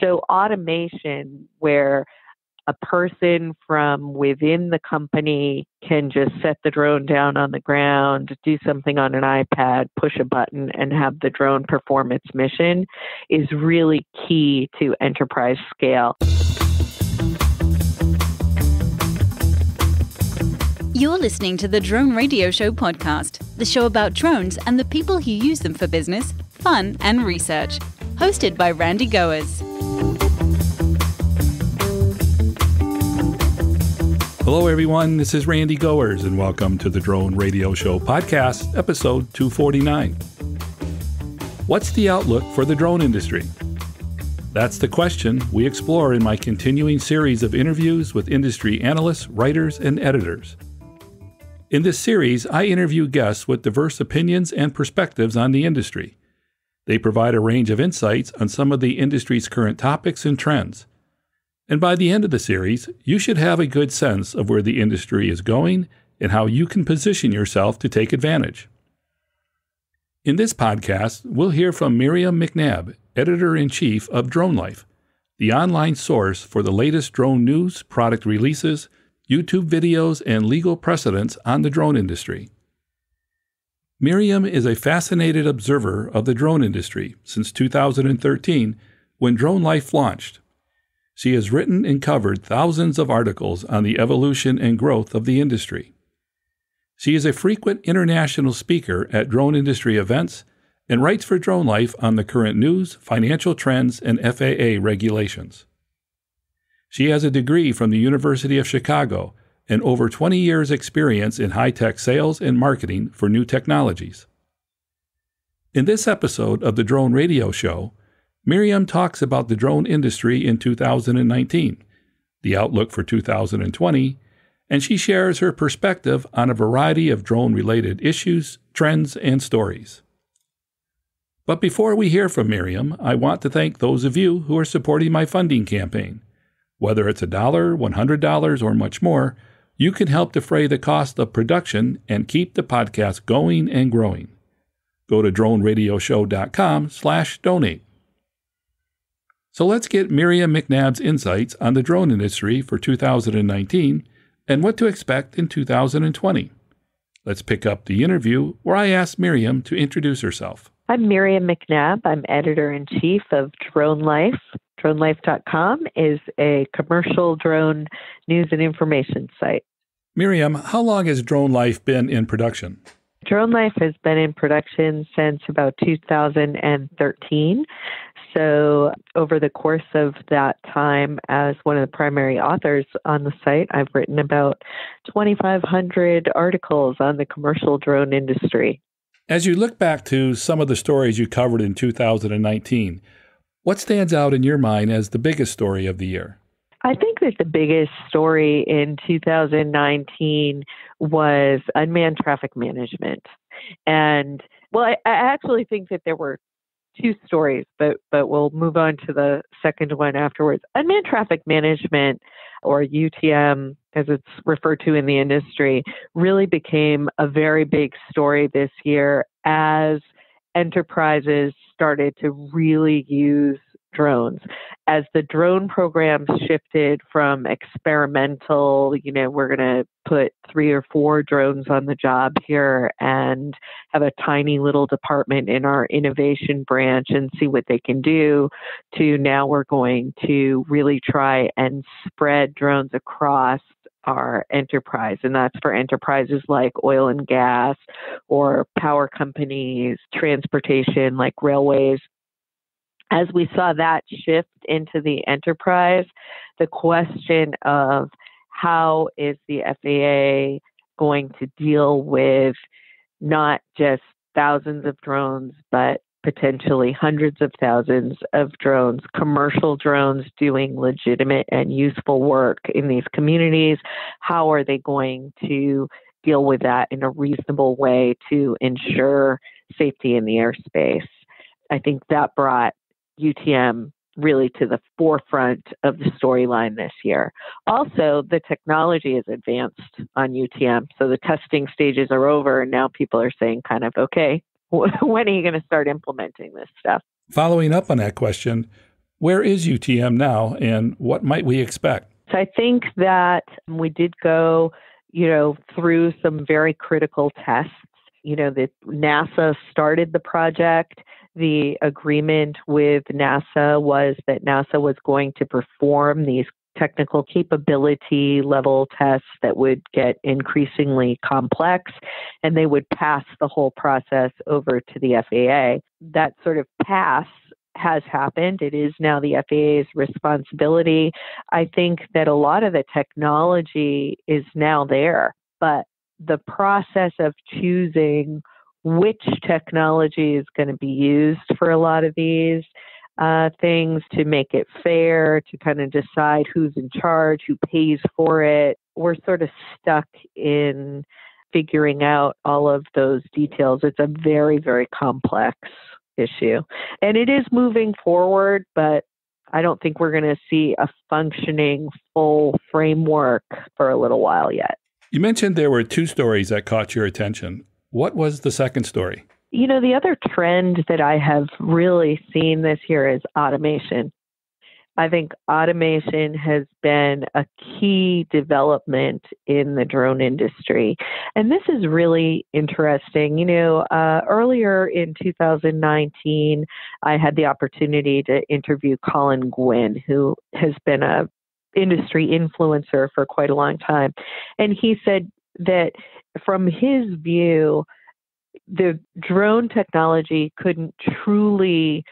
So automation where a person from within the company can just set the drone down on the ground, do something on an iPad, push a button, and have the drone perform its mission is really key to enterprise scale. You're listening to the Drone Radio Show podcast, the show about drones and the people who use them for business, fun, and research. Hosted by Randy Goers. Hello, everyone. This is Randy Goers, and welcome to the Drone Radio Show podcast, episode 249. What's the outlook for the drone industry? That's the question we explore in my continuing series of interviews with industry analysts, writers, and editors. In this series, I interview guests with diverse opinions and perspectives on the industry. They provide a range of insights on some of the industry's current topics and trends. And by the end of the series, you should have a good sense of where the industry is going and how you can position yourself to take advantage. In this podcast, we'll hear from Miriam McNabb, Editor-in-Chief of DroneLife, the online source for the latest drone news, product releases, YouTube videos, and legal precedents on the drone industry. Miriam is a fascinated observer of the drone industry since 2013, when DroneLife launched. She has written and covered thousands of articles on the evolution and growth of the industry. She is a frequent international speaker at drone industry events and writes for DroneLife on the current news, financial trends, and FAA regulations. She has a degree from the University of Chicago and over 20 years' experience in high-tech sales and marketing for new technologies. In this episode of the Drone Radio Show, Miriam talks about the drone industry in 2019, the outlook for 2020, and she shares her perspective on a variety of drone-related issues, trends, and stories. But before we hear from Miriam, I want to thank those of you who are supporting my funding campaign. Whether it's $1, $100, or much more, you can help defray the cost of production and keep the podcast going and growing. Go to DroneRadioShow.com/donate. So let's get Miriam McNabb's insights on the drone industry for 2019 and what to expect in 2020. Let's pick up the interview where I asked Miriam to introduce herself. I'm Miriam McNabb. I'm Editor-in-Chief of DroneLife. DroneLife.com is a commercial drone news and information site. Miriam, how long has DroneLife been in production? DroneLife has been in production since about 2013. So over the course of that time, as one of the primary authors on the site, I've written about 2,500 articles on the commercial drone industry. As you look back to some of the stories you covered in 2019, what stands out in your mind as the biggest story of the year? I think that the biggest story in 2019 was unmanned traffic management. And, well, I actually think that there were two stories, but we'll move on to the second one afterwards. Unmanned traffic management, or UTM, as it's referred to in the industry, really became a very big story this year as enterprises started to really use drones. As the drone programs shifted from experimental, we're going to put 3 or 4 drones on the job here and have a tiny little department in our innovation branch and see what they can do, to now we're going to really try and spread drones across our enterprise. And that's for enterprises like oil and gas or power companies, transportation like railways. As we saw that shift into the enterprise, the question of how is the FAA going to deal with not just thousands of drones, but potentially hundreds of thousands of drones, commercial drones doing legitimate and useful work in these communities. How are they going to deal with that in a reasonable way to ensure safety in the airspace? I think that brought UTM really to the forefront of the storyline this year. Also, the technology is advanced on UTM. So the testing stages are over, and now people are saying kind of, okay, when are you going to start implementing this stuff? Following up on that question, Where is UTM now, and what might we expect? So I think that we did go, through some very critical tests. That NASA started the project. The agreement with NASA was that NASA was going to perform these technical capability level tests that would get increasingly complex, and they would pass the whole process over to the FAA. That sort of pass has happened. It is now the FAA's responsibility. I think that a lot of the technology is now there, but the process of choosing which technology is going to be used for a lot of these things, to make it fair, to kind of decide who's in charge, who pays for it. We're sort of stuck in figuring out all of those details. It's a very, very complex issue. And it is moving forward, but I don't think we're going to see a functioning full framework for a little while yet. You mentioned there were 2 stories that caught your attention. What was the second story? The other trend that I have really seen this year is automation. I think automation has been a key development in the drone industry. And this is really interesting. Earlier in 2019, I had the opportunity to interview Colin Gwynn, who has been a industry influencer for quite a long time. And he said that from his view, the drone technology couldn't truly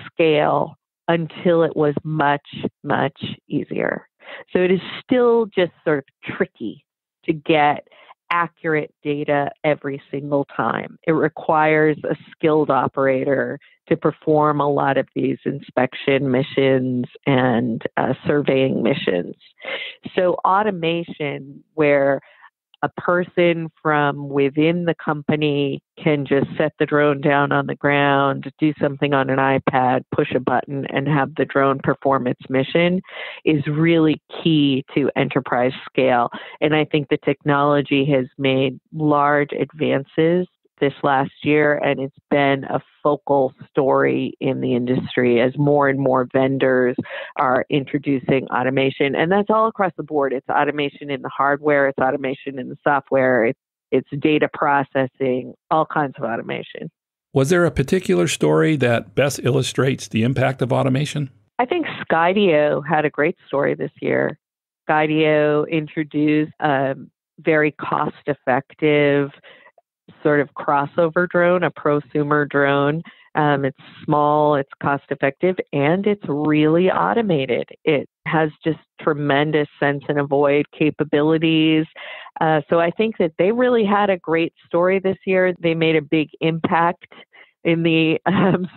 scale until it was much, much easier. So it is still just sort of tricky to get accurate data every single time. It requires a skilled operator to perform a lot of these inspection missions and surveying missions. So automation, where a person from within the company can just set the drone down on the ground, do something on an iPad, push a button, and have the drone perform its mission, is really key to enterprise scale. And I think the technology has made large advances this last year, and it's been a focal story in the industry as more and more vendors are introducing automation. And that's all across the board. It's automation in the hardware, it's automation in the software, it's data processing, all kinds of automation. Was there a particular story that best illustrates the impact of automation? I think Skydio had a great story this year. Skydio introduced a very cost-effective sort of crossover drone, a prosumer drone. It's small, it's cost-effective, and it's really automated. It has just tremendous sense and avoid capabilities. So I think that they really had a great story this year. They made a big impact in the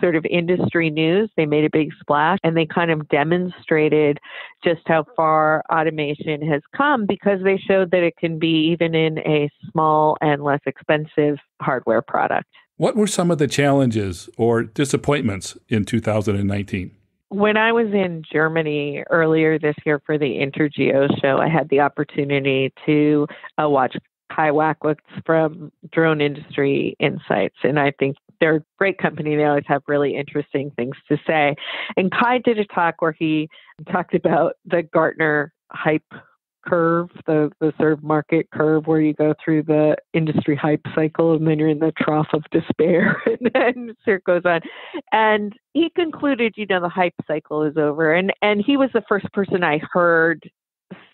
sort of industry news. They made a big splash, and they kind of demonstrated just how far automation has come, because they showed that it can be even in a small and less expensive hardware product. What were some of the challenges or disappointments in 2019? When I was in Germany earlier this year for the InterGeo show, I had the opportunity to watch Kai Wackwitz from Drone Industry Insights. And I think they're a great company. They always have really interesting things to say. And Kai did a talk where he talked about the Gartner hype curve, the sort of market curve where you go through the industry hype cycle and then you're in the trough of despair and then it goes on. And he concluded, the hype cycle is over. And he was the first person I heard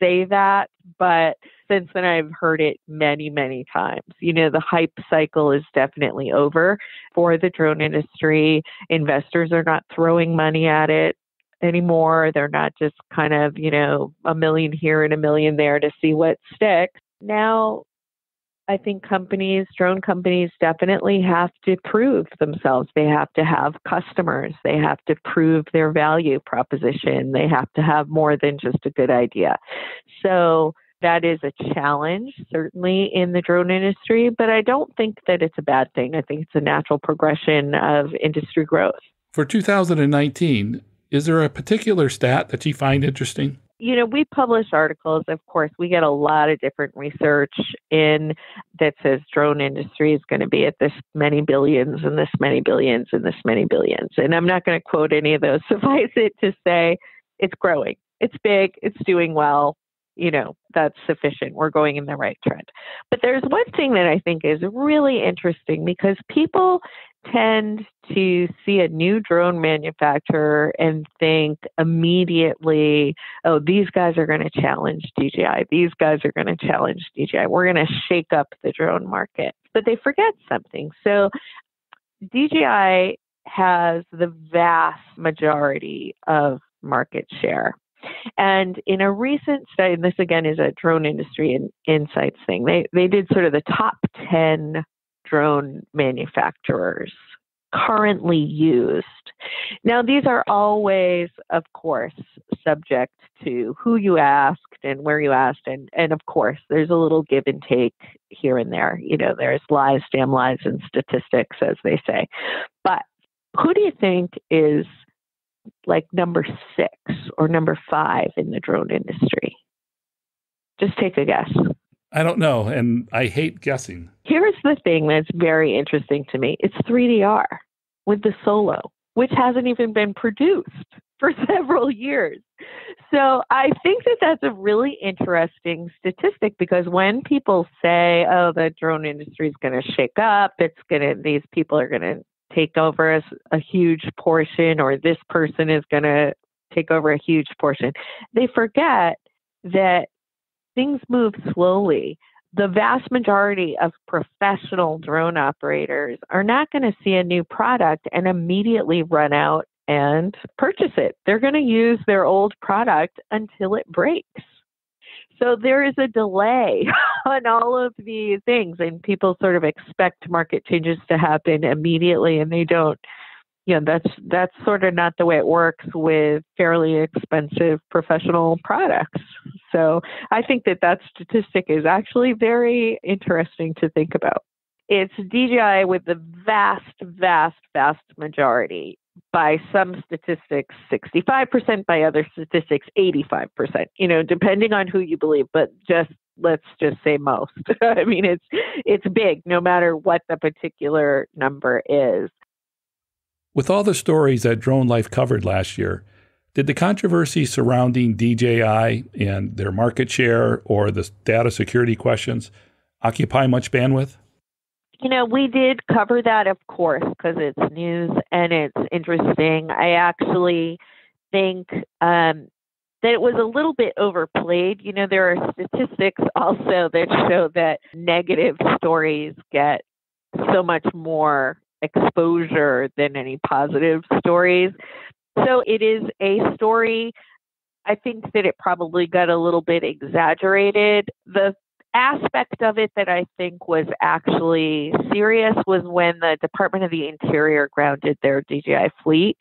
say that, but since then I've heard it many, many times. The hype cycle is definitely over for the drone industry. Investors are not throwing money at it anymore. They're not just kind of, $1 million here and $1 million there to see what sticks. Now, I think drone companies definitely have to prove themselves. They have to have customers. They have to prove their value proposition. They have to have more than just a good idea. So that is a challenge, certainly, in the drone industry, but I don't think that it's a bad thing. I think it's a natural progression of industry growth. For 2019, is there a particular stat that you find interesting? We publish articles. Of course, we get a lot of different research in that says drone industry is going to be at this many billions and this many billions and this many billions. And I'm not going to quote any of those. Suffice it to say, it's growing. It's big. It's doing well. That's sufficient. We're going in the right trend. But there's one thing that I think is really interesting because people tend to see a new drone manufacturer and think immediately, oh, these guys are going to challenge DJI. These guys are going to challenge DJI. We're going to shake up the drone market. But they forget something. So DJI has the vast majority of market share. And in a recent study, and this again is a drone industry insights thing, they did sort of the top 10 drone manufacturers currently used. Now, these are always, of course, subject to who you asked and where you asked. And of course, there's a little give and take here and there. There's lies, damn lies, and statistics, as they say. But who do you think is like number 6 or number 5 in the drone industry? Just take a guess. I don't know, and I hate guessing. Here's the thing that's very interesting to me. It's 3DR with the Solo, which hasn't even been produced for several years. So I think that that's a really interesting statistic because when people say, oh, the drone industry is going to shake up, these people are going to take over a huge portion, or this person is going to take over a huge portion, they forget that things move slowly. The vast majority of professional drone operators are not going to see a new product and immediately run out and purchase it. They're going to use their old product until it breaks. So there is a delay on all of these things, and people sort of expect market changes to happen immediately, and they don't. That's sort of not the way it works with fairly expensive professional products. So I think that statistic is actually very interesting to think about. It's DJI with the vast, vast, vast majority. By some statistics, 65%, by other statistics, 85%, depending on who you believe, but let's just say most. I mean, it's big, no matter what the particular number is. With all the stories that DroneLife covered last year, did the controversy surrounding DJI and their market share or the data security questions occupy much bandwidth? We did cover that, of course, because it's news and it's interesting. I actually think that it was a little bit overplayed. There are statistics also that show that negative stories get so much more exposure than any positive stories. So it is a story. I think that it probably got a little bit exaggerated. The aspect of it that I think was actually serious was when the Department of the Interior grounded their DJI fleet.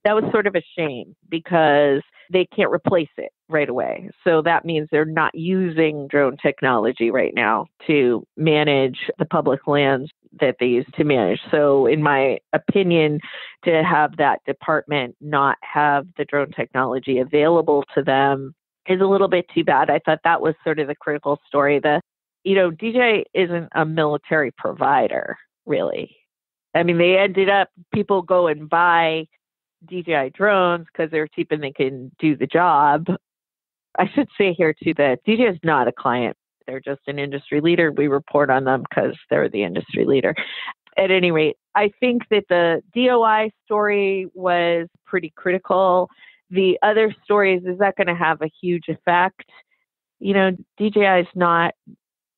That was sort of a shame because they can't replace it right away. So that means they're not using drone technology right now to manage the public lands that they use to manage. So in my opinion, to have that department not have the drone technology available to them is a little bit too bad. I thought that was sort of the critical story. DJI isn't a military provider, really. I mean, people go and buy DJI drones because they're cheap and they can do the job. I should say here too that DJI is not a client. They're just an industry leader. We report on them because they're the industry leader. At any rate, I think that the DOI story was pretty critical. The other stories, is that going to have a huge effect? DJI is not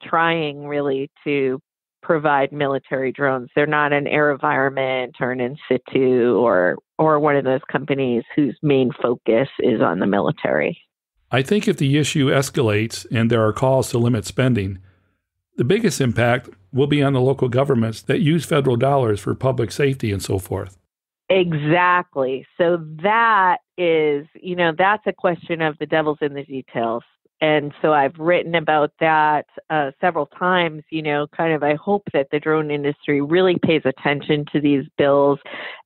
trying really to provide military drones. They're not an AeroVironment or an In Situ or one of those companies whose main focus is on the military. I think if the issue escalates and there are calls to limit spending, the biggest impact will be on the local governments that use federal dollars for public safety and so forth. Exactly. So that is, that's a question of the devil's in the details. And so I've written about that several times, I hope that the drone industry really pays attention to these bills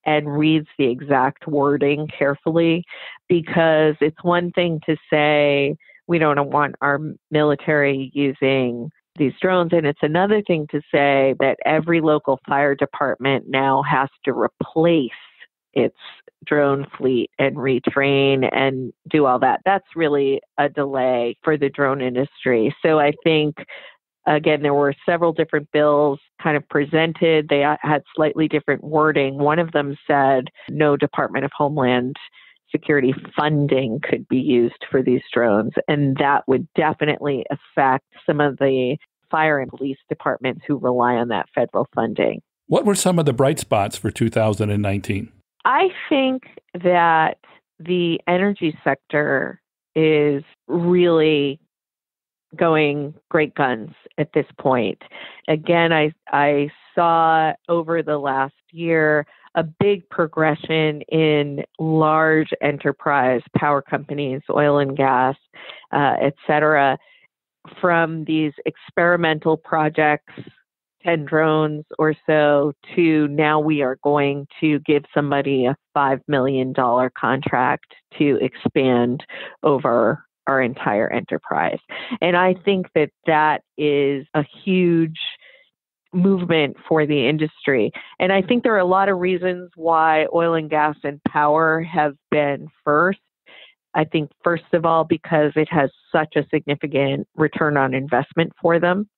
and reads the exact wording carefully, because it's one thing to say we don't want our military using these drones, and it's another thing to say that every local fire department now has to replace its drone fleet and retrain and do all that. That's really a delay for the drone industry. So I think, again, there were several different bills kind of presented. They had slightly different wording. One of them said no Department of Homeland Security funding could be used for these drones. And that would definitely affect some of the fire and police departments who rely on that federal funding. What were some of the bright spots for 2019? I think that the energy sector is really going great guns at this point. Again, I saw over the last year a big progression in large enterprise power companies, oil and gas, et cetera, from these experimental projects, 10 drones or so, to now we are going to give somebody a $5 million contract to expand over our entire enterprise. And I think that that is a huge movement for the industry. And I think there are a lot of reasons why oil and gas and power have been first. I think, first of all, because it has such a significant return on investment for them.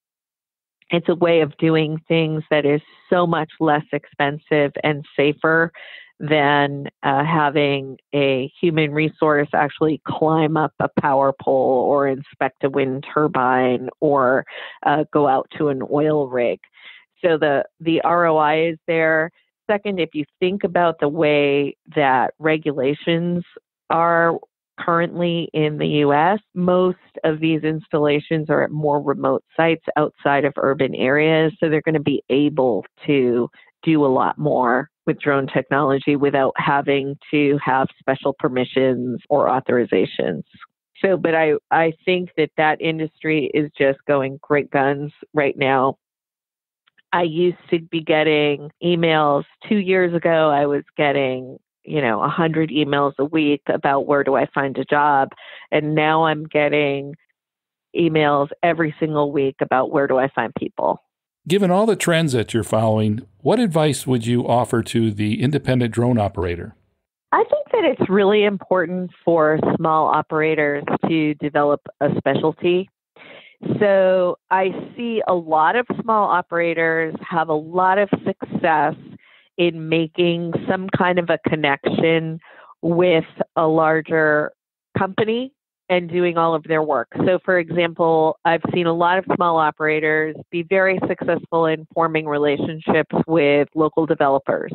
It's a way of doing things that is so much less expensive and safer than having a human resource actually climb up a power pole or inspect a wind turbine or go out to an oil rig. So the ROI is there. Second, if you think about the way that regulations are currently in the U.S., most of these installations are at more remote sites outside of urban areas. So they're going to be able to do a lot more with drone technology without having to have special permissions or authorizations. So, but I think that industry is just going great guns right now. I used to be getting emails 2 years ago. I was getting 100 emails a week about where do I find a job. And now I'm getting emails every single week about where do I find people. Given all the trends that you're following, what advice would you offer to the independent drone operator? I think that it's really important for small operators to develop a specialty. So I see a lot of small operators have a lot of success in making some kind of a connection with a larger company and doing all of their work. So, for example, I've seen a lot of small operators be very successful in forming relationships with local developers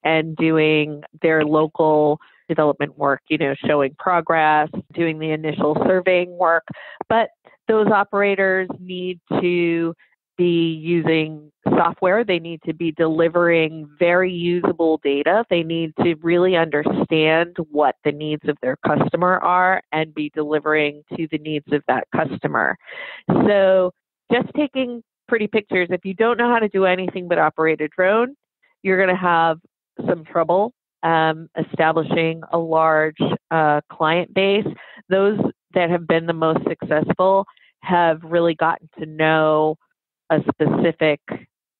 and doing their local development work, showing progress, doing the initial surveying work. But those operators need to be using software. They need to be delivering very usable data. They need to really understand what the needs of their customer are and be delivering to the needs of that customer. So just taking pretty pictures, if you don't know how to do anything but operate a drone, you're going to have some trouble establishing a large client base. Those that have been the most successful have really gotten to know a specific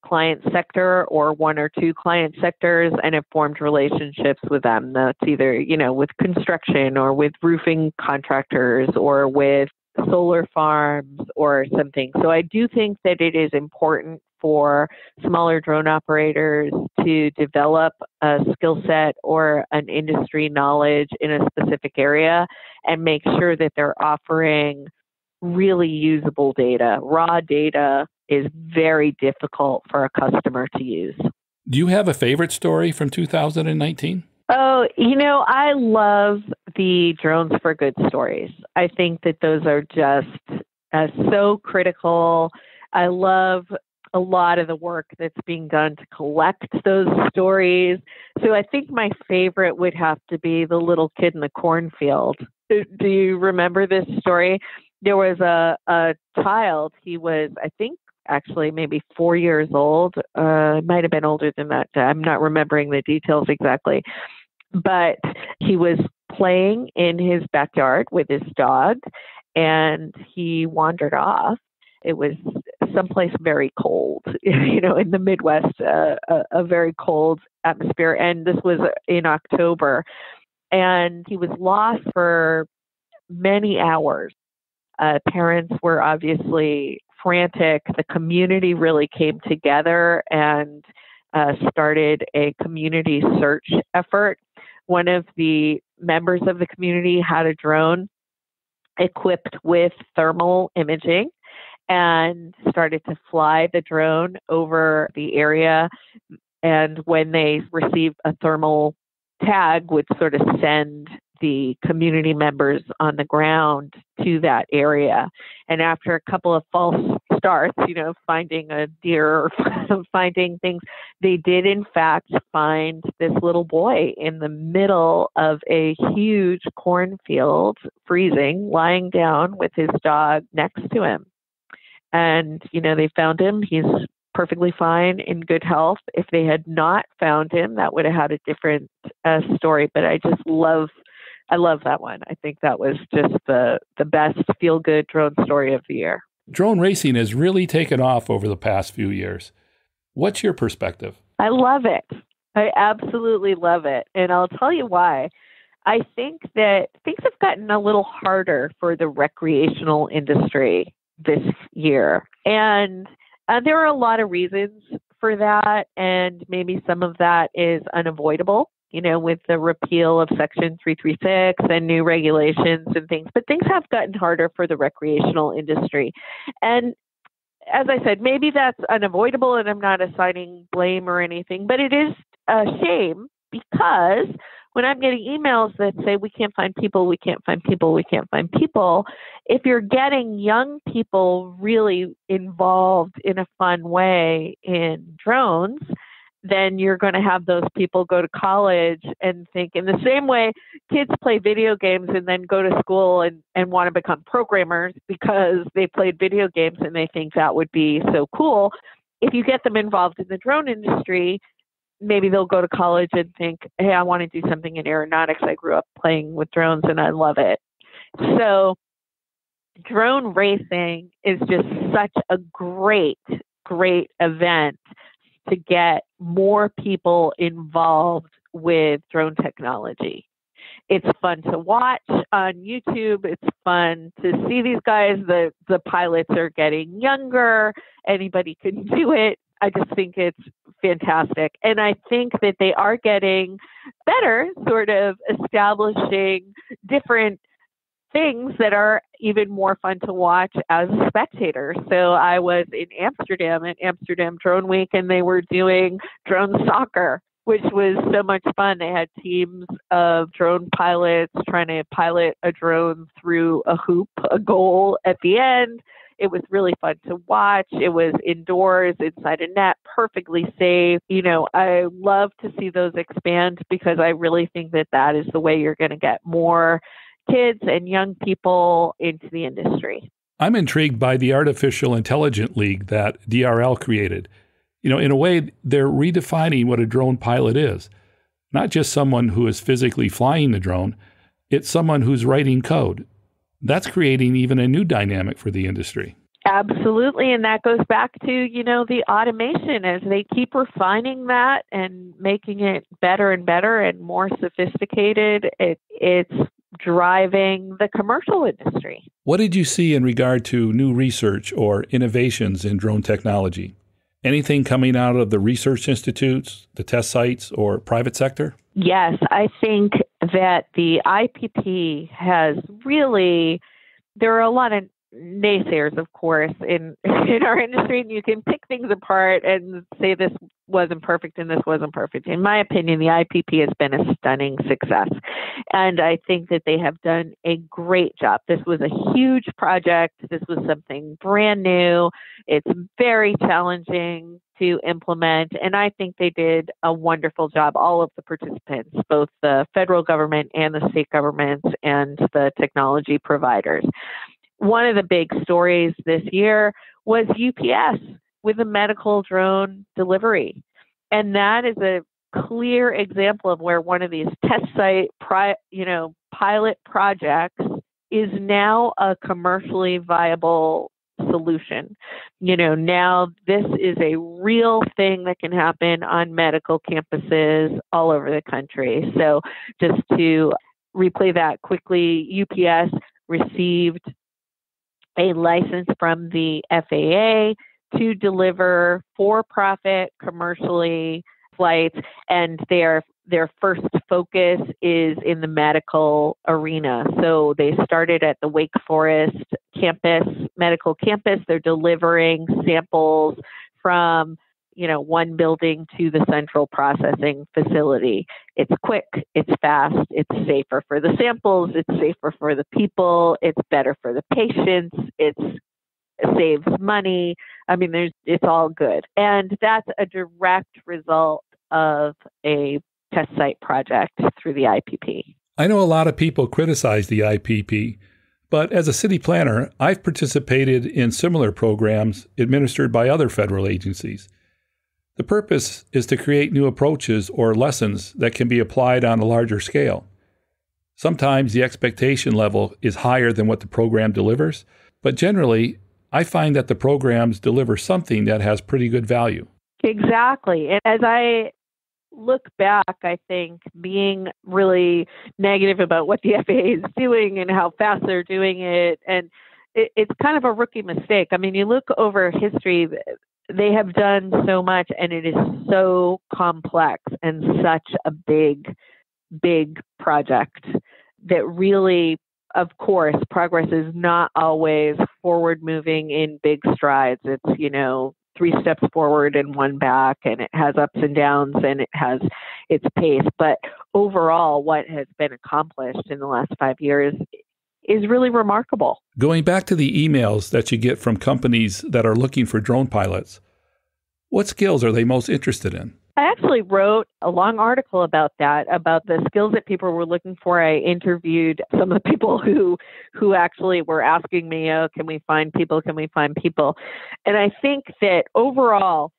client sector or one or two client sectors and have formed relationships with them. That's either, with construction or with roofing contractors or with solar farms or something. So I do think that it is important for smaller drone operators to develop a skill set or an industry knowledge in a specific area and make sure that they're offering really usable data. Raw data is very difficult for a customer to use. Do you have a favorite story from 2019? Oh, I love the Drones for Good stories. I think that those are just so critical. I love a lot of the work that's being done to collect those stories. So I think my favorite would have to be the little kid in the cornfield. Do you remember this story? there was a child. He was, I think, actually maybe 4 years old. Might have been older than that. I'm not remembering the details exactly. But he was playing in his backyard with his dog, and he wandered off. It was someplace very cold, in the Midwest, a very cold atmosphere. And this was in October. And he was lost for many hours. Parents were obviously frantic. The community really came together and started a community search effort. One of the members of the community had a drone equipped with thermal imaging and started to fly the drone over the area. And when they received a thermal tag, would sort of send the community members on the ground to that area. And after a couple of false starts, finding a deer or finding things, they did in fact find this little boy in the middle of a huge cornfield, freezing, lying down with his dog next to him. And, they found him. He's perfectly fine, in good health. If they had not found him, that would have had a different story. But I love that one. I think that was just the best feel-good drone story of the year. Drone racing has really taken off over the past few years. What's your perspective? I love it. I absolutely love it. And I'll tell you why. I think that things have gotten a little harder for the recreational industry this year. And there are a lot of reasons for that. And maybe some of that is unavoidable, with the repeal of Section 336 and new regulations and things. But things have gotten harder for the recreational industry. And as I said, maybe that's unavoidable, and I'm not assigning blame or anything, but it is a shame because when I'm getting emails that say we can't find people, we can't find people, we can't find people, if you're getting young people really involved in a fun way in drones, then you're going to have those people go to college and think in the same way kids play video games and then go to school and want to become programmers because they played video games and they think that would be so cool. If you get them involved in the drone industry, maybe they'll go to college and think, hey, I want to do something in aeronautics. I grew up playing with drones and I love it. So drone racing is just such a great event to get more people involved with drone technology. It's fun to watch on YouTube. It's fun to see these guys. The pilots are getting younger. Anybody can do it. I just think it's fantastic. And I think that they are getting better, sort of establishing different things that are even more fun to watch as a spectator. So I was in Amsterdam at Amsterdam Drone Week, and they were doing drone soccer, which was so much fun. They had teams of drone pilots trying to pilot a drone through a hoop, a goal at the end. It was really fun to watch. It was indoors, inside a net, perfectly safe. I love to see those expand because I really think that that is the way you're going to get more kids and young people into the industry. I'm intrigued by the Artificial Intelligence League that DRL created. In a way, they're redefining what a drone pilot is. Not just someone who is physically flying the drone, it's someone who's writing code. That's creating even a new dynamic for the industry. Absolutely. And that goes back to, the automation as they keep refining that and making it better and better and more sophisticated. It's driving the commercial industry. What did you see in regard to new research or innovations in drone technology? Anything coming out of the research institutes, the test sites, or private sector? Yes, I think that the IPP has really, there are a lot of naysayers, of course, in our industry, and you can pick things apart and say this wasn't perfect and this wasn't perfect. In my opinion, the IPP has been a stunning success, and I think that they have done a great job. This was a huge project. This was something brand new. It's very challenging to implement, and I think they did a wonderful job, all of the participants, both the federal government and the state governments and the technology providers. one of the big stories this year was UPS with a medical drone delivery. And that is a clear example of where one of these test site, pilot projects is now a commercially viable solution. Now this is a real thing that can happen on medical campuses all over the country. So just to replay that quickly, UPS received a license from the FAA to deliver for-profit commercially flights, and their first focus is in the medical arena. So they started at the Wake Forest medical campus. They're delivering samples from, one building to the central processing facility. It's quick, it's fast, it's safer for the samples, it's safer for the people, it's better for the patients, it saves money. It's all good. And that's a direct result of a test site project through the IPP. I know a lot of people criticize the IPP, but as a city planner, I've participated in similar programs administered by other federal agencies. The purpose is to create new approaches or lessons that can be applied on a larger scale. Sometimes the expectation level is higher than what the program delivers, but generally, I find that the programs deliver something that has pretty good value. Exactly. And as I look back, I think being really negative about what the FAA is doing and how fast they're doing it, and it's kind of a rookie mistake. You look over history, they have done so much, and it is so complex and such a big, big project that really, of course, progress is not always forward moving in big strides. It's, 3 steps forward and 1 back, and it has ups and downs, and it has its pace. But overall, what has been accomplished in the last 5 years is really remarkable. Going back to the emails that you get from companies that are looking for drone pilots, what skills are they most interested in? I actually wrote a long article about that, about the skills that people were looking for. I interviewed some of the people who actually were asking me, can we find people? And I think that overall,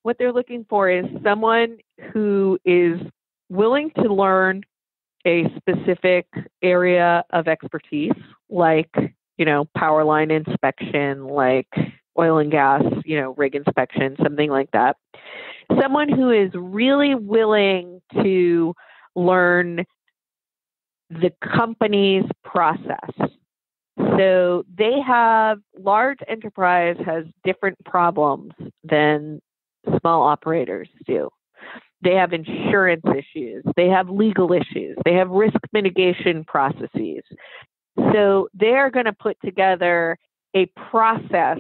what they're looking for is someone who is willing to learn a specific area of expertise, like, power line inspection, like oil and gas, rig inspection, something like that. Someone who is really willing to learn the company's process. So large enterprise has different problems than small operators do. They have insurance issues. They have legal issues. They have risk mitigation processes. So they're going to put together a process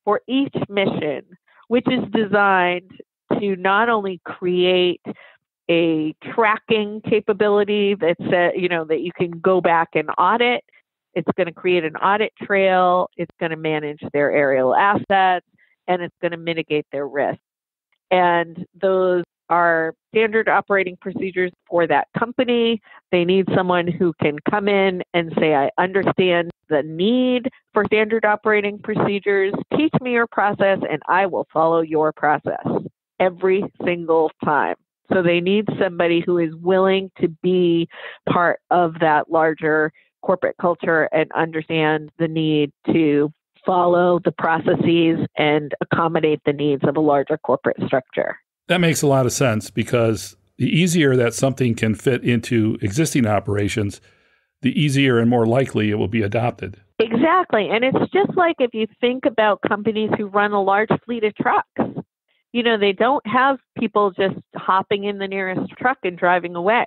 for each mission, which is designed to not only create a tracking capability that you can go back and audit. It's going to create an audit trail. It's going to manage their aerial assets, and it's going to mitigate their risk. And those are standard operating procedures for that company. They need someone who can come in and say, I understand the need for standard operating procedures. Teach me your process, and I will follow your process every single time. So they need somebody who is willing to be part of that larger corporate culture and understand the need to follow the processes and accommodate the needs of a larger corporate structure. That makes a lot of sense, because the easier that something can fit into existing operations, the easier and more likely it will be adopted. Exactly. And it's just like if you think about companies who run a large fleet of trucks. They don't have people just hopping in the nearest truck and driving away.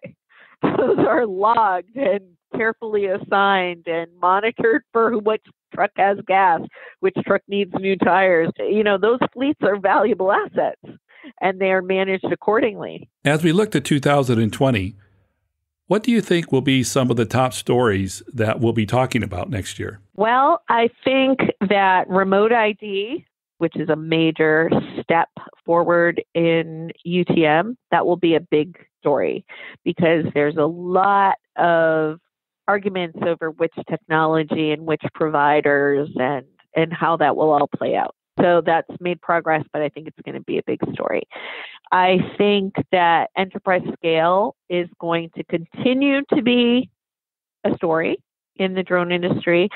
Those are logged and carefully assigned and monitored for which truck has gas, which truck needs new tires. Those fleets are valuable assets, and they are managed accordingly. As we look to 2020, what do you think will be some of the top stories that we'll be talking about next year? Well, I think that remote ID, which is a major step forward in UTM, that will be a big story, because there's a lot of arguments over which technology and which providers and how that will all play out. So that's made progress, but I think it's going to be a big story. I think that enterprise scale is going to continue to be a story in the drone industry.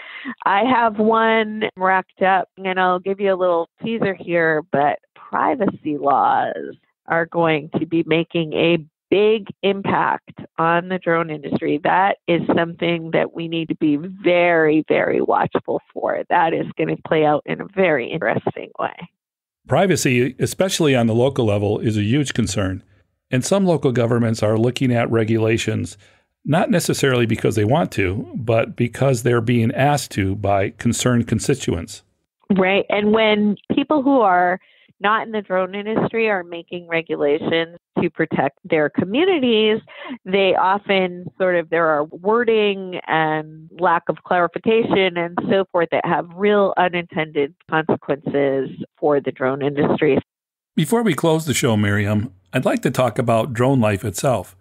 I have one racked up, and I'll give you a little teaser here, but privacy laws are going to be making a big impact on the drone industry. That is something that we need to be very, very watchful for. That is going to play out in a very interesting way. Privacy, especially on the local level, is a huge concern. And some local governments are looking at regulations, not necessarily because they want to, but because they're being asked to by concerned constituents. Right. And when people who are not in the drone industry are making regulations to protect their communities, they often there are wording and lack of clarification and so forth that have real unintended consequences for the drone industry. Before we close the show, Miriam, I'd like to talk about DroneLife itself.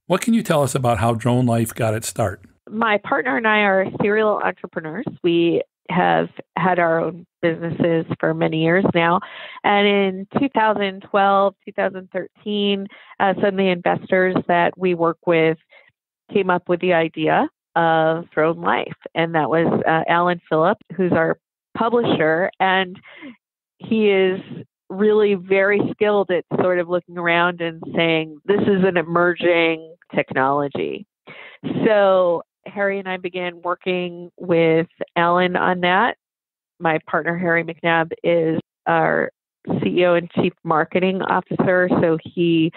What can you tell us about how DroneLife got its start? My partner and I are serial entrepreneurs. We have had our own businesses for many years now. And in 2012, 2013, some of the investors that we work with came up with the idea of DroneLife. And that was Alan Phillip, who's our publisher. And he is really very skilled at looking around and saying, this is an emerging technology. So Harry and I began working with Alan on that. My partner, Miraim McNabb, is our CEO and Chief Marketing Officer. So he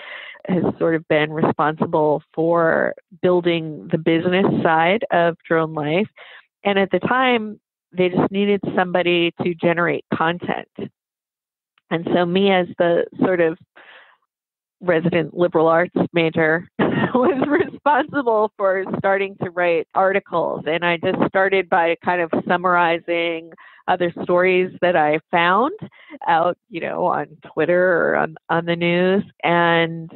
has been responsible for building the business side of DroneLife. And at the time, they just needed somebody to generate content. And so me, as the resident liberal arts major, was responsible for starting to write articles. And I just started by summarizing other stories that I found out, on Twitter or on the news. And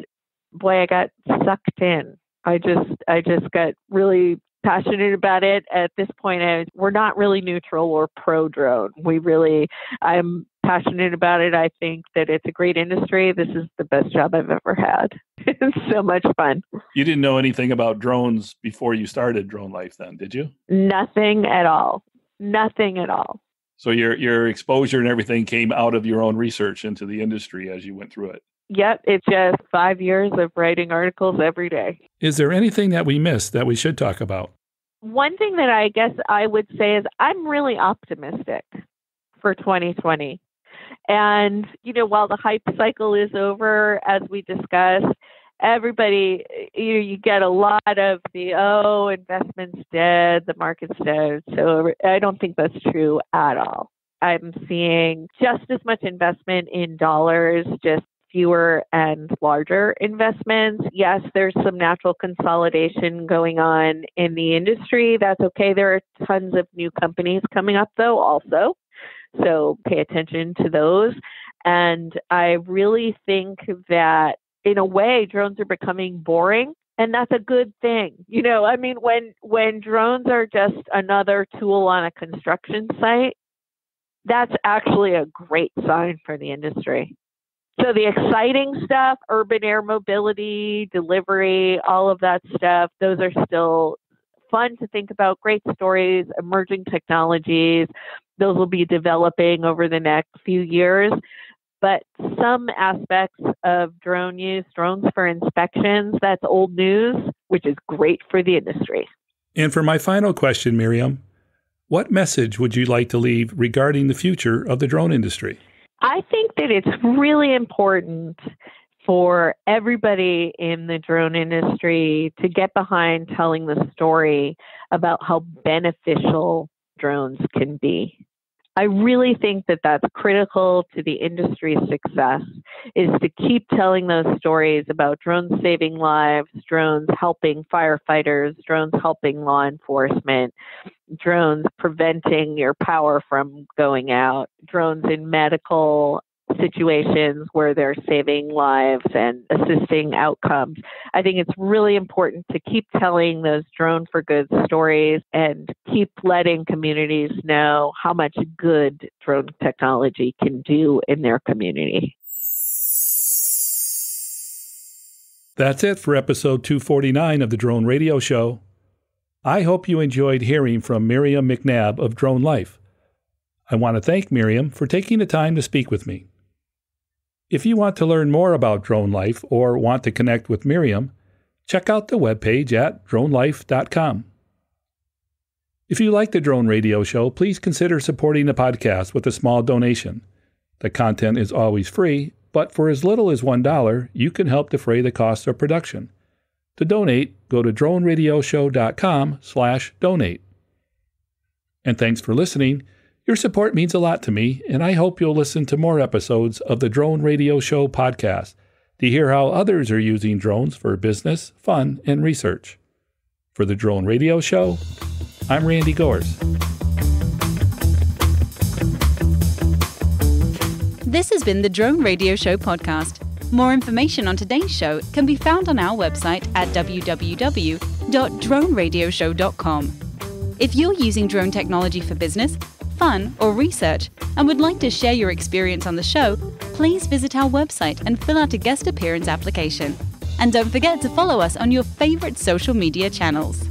boy, I got sucked in. I just got really passionate about it. At this point, we're not really neutral or pro-drone. I'm passionate about it. I think that it's a great industry. This is the best job I've ever had. It's so much fun. You didn't know anything about drones before you started DroneLife then, did you? Nothing at all. Nothing at all. So your exposure and everything came out of your own research into the industry as you went through it. Yep, it's just 5 years of writing articles every day. Is there anything that we missed that we should talk about? One thing that I guess I would say is I'm really optimistic for 2020. And, while the hype cycle is over, as we discussed, everybody, you get a lot of investment's dead, the market's dead. So I don't think that's true at all. I'm seeing just as much investment in dollars, just fewer and larger investments. Yes, there's some natural consolidation going on in the industry. That's okay. There are tons of new companies coming up, though, also. So pay attention to those. And I really think that, in a way, drones are becoming boring. And that's a good thing. When drones are just another tool on a construction site, that's actually a great sign for the industry. So the exciting stuff, urban air mobility, delivery, all of that stuff, those are still fun to think about, great stories, emerging technologies. Those will be developing over the next few years. But some aspects of drone use, drones for inspections, that's old news, which is great for the industry. And for my final question, Miriam, what message would you like to leave regarding the future of the drone industry? I think that it's really important for everybody in the drone industry to get behind telling the story about how beneficial drones can be. I really think that that's critical to the industry's success, is to keep telling those stories about drones saving lives, drones helping firefighters, drones helping law enforcement, drones preventing your power from going out, drones in medical situations where they're saving lives and assisting outcomes. I think it's really important to keep telling those drone for good stories and keep letting communities know how much good drone technology can do in their community. That's it for episode 249 of the Drone Radio Show. I hope you enjoyed hearing from Miriam McNabb of DroneLife. I want to thank Miriam for taking the time to speak with me. If you want to learn more about DroneLife or want to connect with Miriam, check out the webpage at DroneLife.com. If you like the Drone Radio Show, please consider supporting the podcast with a small donation. The content is always free, but for as little as $1, you can help defray the cost of production. To donate, go to DroneRadioshow.com/donate. And thanks for listening. Your support means a lot to me, and I hope you'll listen to more episodes of the Drone Radio Show podcast to hear how others are using drones for business, fun, and research. For the Drone Radio Show, I'm Randy Goers. This has been the Drone Radio Show podcast. More information on today's show can be found on our website at www.droneradioshow.com. If you're using drone technology for business, fun, or research and would like to share your experience on the show, please visit our website and fill out a guest appearance application. And don't forget to follow us on your favorite social media channels.